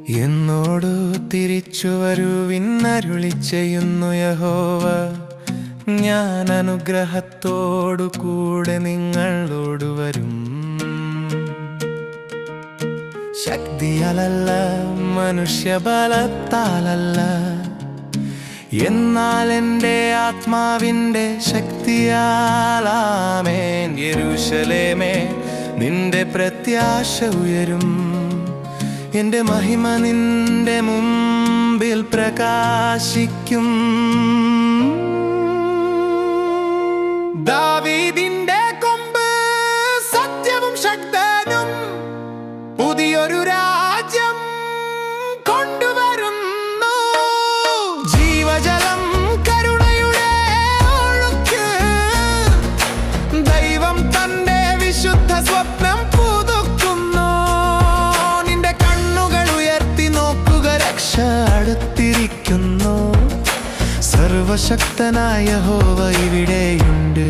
എന്നോടു തിരിച്ചു വരുവിന്നരുളി ചെയ്യുന്നു യഹോവ. ഞാൻ അനുഗ്രഹത്തോടു കൂടെ നിങ്ങളോട് വരും. ശക്തിയാലല്ല, മനുഷ്യബലത്താലല്ല, എന്നാൽ എൻ്റെ ആത്മാവിൻ്റെ ശക്തിയാലാമേൻ. യെരൂശലേമേ, നിന്റെ പ്രത്യാശ ഉയരും. എൻ്റെ മഹിമ നിന്റെ മുമ്പിൽ പ്രകാശിക്കും. ദാവീദിന്റെ കൊമ്പ് സത്യവും ശക്തനും പുതിയൊരു രാജ്യം കൊണ്ടുവരുന്നു. ജീവജലം, കരുണയുടെ ഒഴുക്ക്. ദൈവം തന്റെ വിശുദ്ധ സ്വപ്നം പുതുക്കുന്നു. നിന്റെ കണ്ണുകൾ ഉയർത്തി നോക്കുക, രക്ഷ അടുത്തിരിക്കുന്നു. സർവശക്തനായ യഹോവ ഇവിടെയുണ്ട്.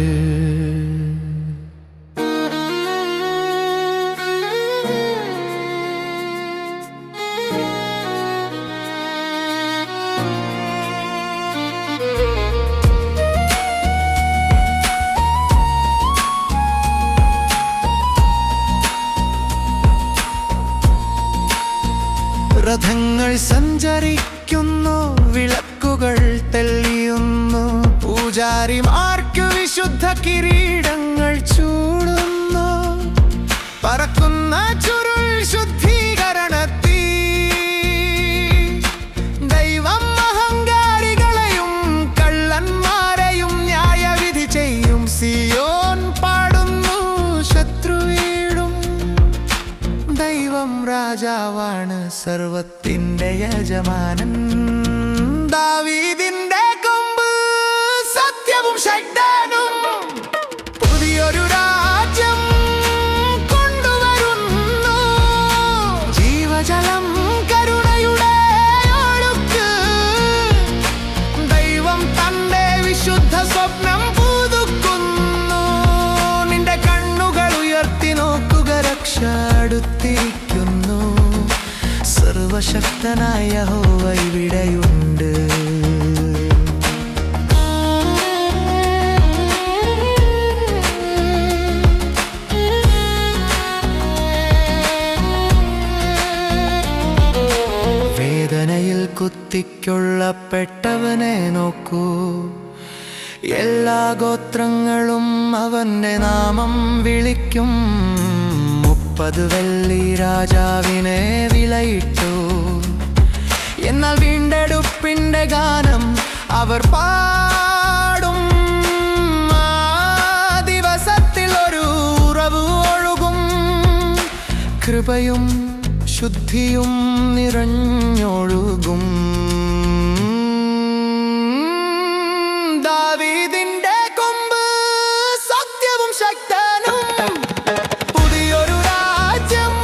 രഥങ്ങൾ സഞ്ചരിക്കുന്നു, വിളക്കുകൾ തെളിയുന്നു. പൂജാരിമാർക്കു വിശുദ്ധ കിരീടങ്ങൾ ചൂടുന്നു. പറക്കുന്ന ചുരുൾ ശുദ്ധീകരണത്തീ. ദൈവം അഹങ്കാരികളെയും കള്ളന്മാരെയും ന്യായവിധി ചെയ്യും. സിയോൻ പാടുന്നു, ശത്രു വീഴും. ദൈവം രാജാവാണ്, സർവത്തിന്റെ യജമാനൻ. ദാവീദിന്റെ കൊമ്പ് സത്യവും ശക്തനും പുതിയൊരു രാജ്യം കൊണ്ടുവരുന്നു. ജീവജലം, കരുണയുടെ ഒഴുക്ക്. ദൈവം തന്റെ വിശുദ്ധ സ്വപ്നം പുതുക്കുന്നു. നിന്റെ കണ്ണുകൾ ഉയർത്തി നോക്കുക, രക്ഷ അടുത്തിരിക്കുന്നു. സർവശക്തനായ യഹോവ ഇവിടെയുണ്ട്. വേദനയിൽ കുത്തിക്കൊള്ളപ്പെട്ടവനെ നോക്കൂ. എല്ലാ ഗോത്രങ്ങളും അവന്റെ നാമം വിളിക്കും. 30 വെള്ളി രാജാവിനെ വിലയിട്ടു. എന്നാൽ വീണ്ടെടുപ്പിന്റെ ഗാനം അവർ പാടും. ആ ദിവസത്തിൽ ഒരു ഉറവ് ഒഴുകും. കൃപയും ശുദ്ധിയും നിറഞ്ഞൊഴുകും. ദാവീദിന്റെ കൊമ്പ് സത്യവും ശക്തനും പുതിയൊരു രാജ്യം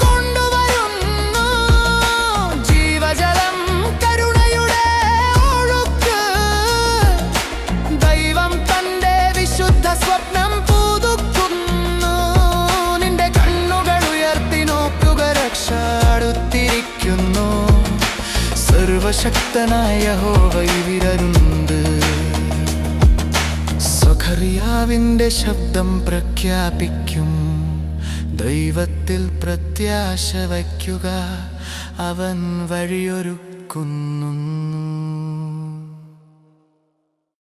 കൊണ്ടുവരുന്നു. ജീവജലം, കരുണയുടെ ഒഴുക്ക്. ദൈവം തന്റെ വിശുദ്ധ സ്വപ്നം പുതുക്കുന്നു. നിന്റെ കണ്ണുകൾ ഉയർത്തി നോക്കുക, രക്ഷ അടുത്തിരിക്കുന്നു. സർവശക്തനായ യഹോവ ഇവിടെയുണ്ട്. സഖറിയാവിന്റെ ശബ്ദം പ്രഖ്യാപിക്കും. ദൈവത്തിൽ പ്രത്യാശ വയ്ക്കുക, അവൻ വഴിയൊരുക്കുന്നു.